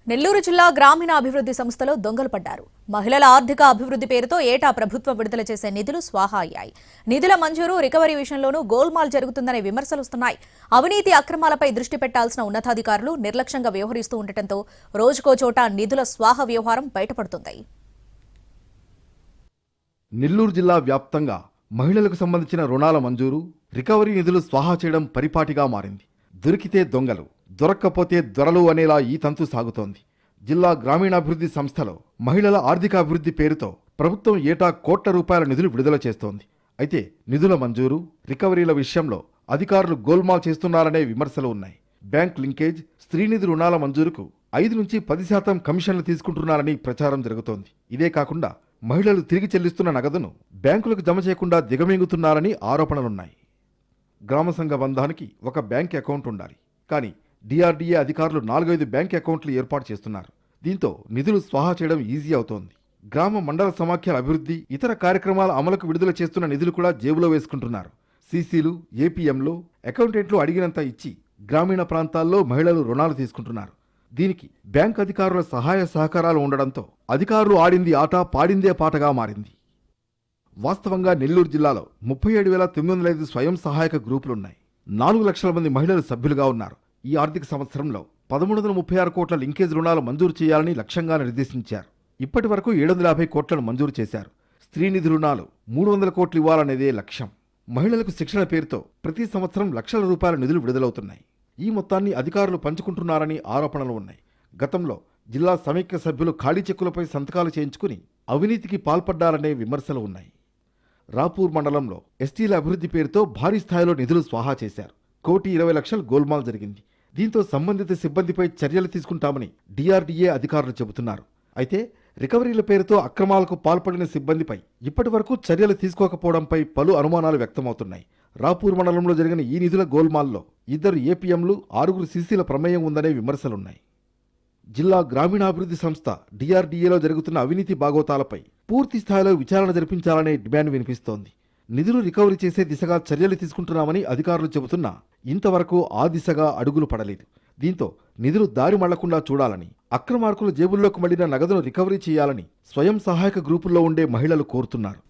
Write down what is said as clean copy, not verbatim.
నెల్లూరు జిల్లా గ్రామీణ అభివృద్ధి సంస్థలో దొంగలు పడ్డారు. మహిళల ఆర్థిక అభివృద్ధి పేరుతో ఏటా ప్రభుత్వం విడుదల చేసే నిధులు స్వాహా అయ్యాయి. నిధుల మంజూరు, రికవరీ విషయంలోనూ గోల్మాల్ జరుగుతుందనే విమర్శలు వస్తున్నాయి. అవినీతి అక్రమాలపై దృష్టి పెట్టాల్సిన ఉన్నతాధికారులు నిర్లక్ష్యంగా వ్యవహరిస్తూ ఉండటంతో రోజుకో చోట నిధుల స్వాహా వ్యవహారం బయటపడుతుంది. నెల్లూరు జిల్లా వ్యాప్తంగా మహిళలకు సంబంధించిన రుణాల మంజూరు, రికవరీ నిధులు స్వాహా చేయడం పరిపాటిగా మారింది. దొరికితే దొంగలు, దొరక్కపోతే దొరలు అనేలా ఈ తంతు సాగుతోంది. జిల్లా గ్రామీణాభివృద్ధి సంస్థలో మహిళల ఆర్థిక అభివృద్ధి పేరుతో ప్రభుత్వం ఏటా కోట్ల రూపాయల నిధులు విడుదల చేస్తోంది. అయితే నిధుల మంజూరు, రికవరీల విషయంలో అధికారులు గోల్మాల్ చేస్తున్నారనే విమర్శలు ఉన్నాయి. బ్యాంక్ లింకేజ్, స్త్రీనిధి రుణాల మంజూరుకు 5 నుంచి 10% కమిషన్లు తీసుకుంటున్నారని ప్రచారం జరుగుతోంది. ఇదే కాకుండా మహిళలు తిరిగి చెల్లిస్తున్న నగదును బ్యాంకులకు జమ చేయకుండా దిగమింగుతున్నారని ఆరోపణలున్నాయి. గ్రామ సంఘ బంధానికి ఒక బ్యాంక్ అకౌంట్ ఉండాలి. కానీ డిఆర్డీఏ అధికారులు 4-5 బ్యాంక్ అకౌంట్లు ఏర్పాటు చేస్తున్నారు. దీంతో నిధులు స్వాహా చేయడం ఈజీ అవుతోంది. గ్రామ మండల సమాఖ్యల అభివృద్ధి, ఇతర కార్యక్రమాల అమలుకు విడుదల చేస్తున్న నిధులు కూడా జేబులో వేసుకుంటున్నారు. సీసీలు, ఏపీఎంలో అకౌంటెంట్లు అడిగినంత ఇచ్చి గ్రామీణ ప్రాంతాల్లో మహిళలు రుణాలు తీసుకుంటున్నారు. దీనికి బ్యాంక్ అధికారుల సహాయ సహకారాలు ఉండడంతో అధికారులు ఆడింది ఆట, పాడిందే పాటగా మారింది. వాస్తవంగా నెల్లూరు జిల్లాలో 37,905 స్వయం సహాయక గ్రూపులున్నాయి. 4 లక్షల మంది మహిళలు సభ్యులుగా ఉన్నారు. ఈ ఆర్థిక సంవత్సరంలో 1,336 కోట్ల లింకేజ్ రుణాలు మంజూరు చేయాలని లక్ష్యంగా నిర్దేశించారు. ఇప్పటి వరకు 750 కోట్లను మంజూరు చేశారు. స్త్రీనిధి రుణాలు 300 కోట్లు ఇవ్వాలనేదే లక్ష్యం. మహిళలకు శిక్షణ పేరుతో ప్రతి సంవత్సరం లక్షల రూపాయల నిధులు విడుదలవుతున్నాయి. ఈ మొత్తాన్ని అధికారులు పంచుకుంటున్నారని ఆరోపణలు ఉన్నాయి. గతంలో జిల్లా సమైక్య సభ్యులు ఖాళీ చెక్కులపై సంతకాలు చేయించుకుని అవినీతికి పాల్పడ్డారనే విమర్శలు ఉన్నాయి. రాపూర్ మండలంలో ఎస్టీల అభివృద్ధి పేరుతో భారీ స్థాయిలో నిధులు స్వాహా చేశారు. 1,20,00,000 గోల్మాల్ జరిగింది. దీంతో సంబంధిత సిబ్బందిపై చర్యలు తీసుకుంటామని డిఆర్డీఏ అధికారులు చెబుతున్నారు. అయితే రికవరీల పేరుతో అక్రమాలకు పాల్పడిన సిబ్బందిపై ఇప్పటి వరకు చర్యలు తీసుకోకపోవడంపై పలు అనుమానాలు వ్యక్తమవుతున్నాయి. రాపూర్ మండలంలో జరిగిన ఈ నిధుల గోల్మాల్లో 2 ఏపీఎంలు, 6 సీసీల ప్రమేయం ఉందనే విమర్శలున్నాయి. జిల్లా గ్రామీణాభివృద్ధి సంస్థ డిఆర్డీఏలో జరుగుతున్న అవినీతి బాగోతాలపై పూర్తి స్థాయిలో విచారణ జరిపించాలనే డిమాండ్ వినిపిస్తోంది. నిధులు రికవరీ చేసే దిశగా చర్యలు తీసుకుంటున్నామని అధికారులు చెబుతున్నా ఇంతవరకు ఆ దిశగా అడుగులు పడలేదు. దీంతో నిధులు దారి మళ్లకుండా చూడాలని, అక్రమార్కుల జేబుల్లోకి మళ్లిన నగదును రికవరీ చేయాలని స్వయం సహాయక గ్రూపుల్లో ఉండే మహిళలు కోరుతున్నారు.